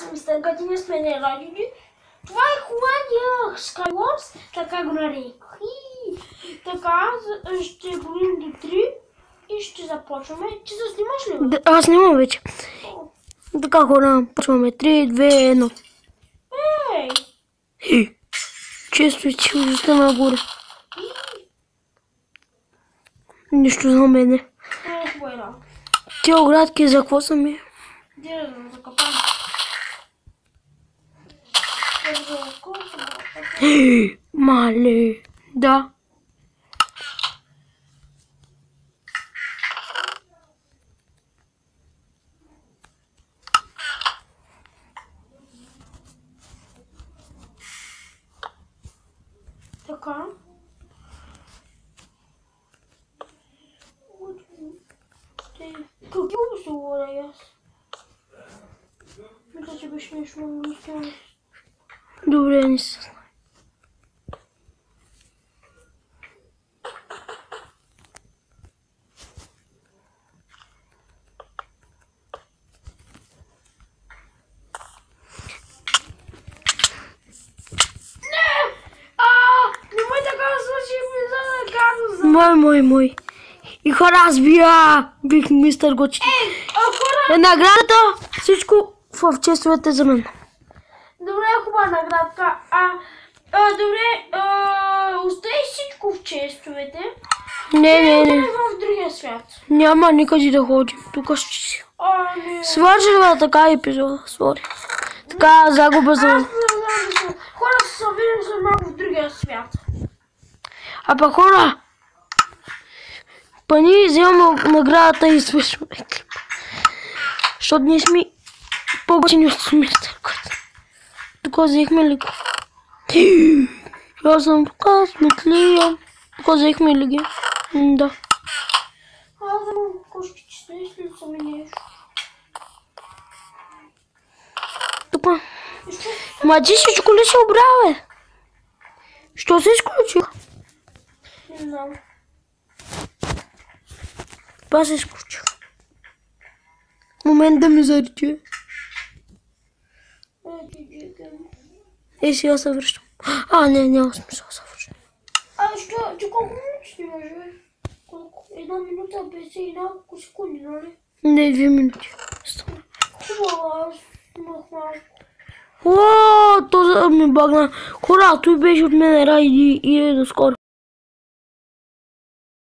съм Мистер, ние сме нерадиди. Това е Хладия Skywars, така го нарекох. Така, ще броим до 3 и ще започваме. Ти заснимаш ли? Да, аз снимам вече. Така хора, почваме. 3, 2, 1. Ей! Често и чуждостта нагоре. Нищо за мене. Ти оградки за какво са ми? Директно за капан. Мале, да. Така. Какви ще говоря аз? Мисля, че беше нещо много интересно. Добре, не се знае. Мой. И хора, аз бих мистер Гочи. Наградата, всичко в честовете за мен. Добре, хубава наградка. Добре, остави всичко в честовете. Не. В другия свят. Няма никъде да ходим. Тук ще си. Свърши така епизода. Сори. Така загуба за... Хора се събирам за малко в другия свят. Апа хора, ние вземаме наградата и свършваме клип. Защото ние сме по-готини от мистер Гочи. Тук взехме ли го? Аз съм тук, сметлия. Тук взехме ли ги? Да. Аз вземам кошки, че се ли са ми нещо. Тук. Ма ти всичко ли се обрава, бе? Що се изключи? Не знам. Това се изключи. Момент да ми зарече. Сега се връщам. Няма смисъл да се връщам. Ти колко минути снимаш, бе? Колко? 1 минута, 50 и няколко секунди, нали? Не, 2 минути. Хубава, аз снимах малко. То ми багна. Хора, той беше от мен ради и до скоро.